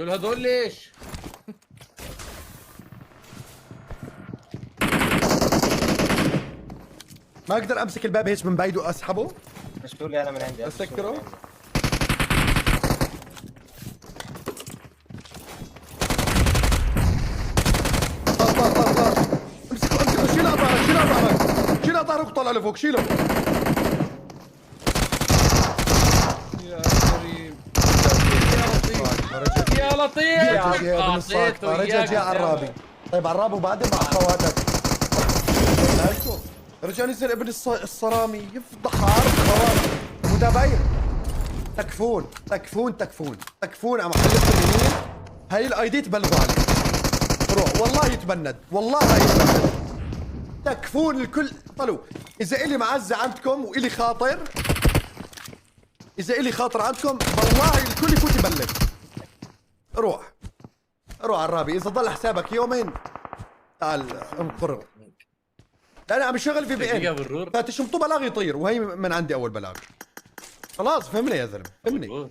قلت له هدول ليش؟ ما اقدر امسك الباب هيك من بعيد واسحبه. مشتول لي انا من عندي. اسكره. طار امسكه شيل اطارك شيل اطارك وطلع لفوق شيله. يا كريم يا لطيف يا لطيف رجع يا عرابي. طيب عرابي وبعدين مع اخواتك. رجع نزل ابن الصرامي يفضح عرض خواتك متابعين. تكفون عم حلف اليمين. هاي الاي دي تبلغوا عليه. روح والله يتبند تكفون الكل. طلعوا اذا الي معزه عندكم والي خاطر عندكم والله الكل يفوت يبلغ. روح عرابي اذا ضل حسابك يومين تعال انقرض. لا انا عم شغل في بي ان. فاتشمطوا بلاغ يطير وهي من عندي اول بلاغ. خلاص فهمني يا زلمه فهمني.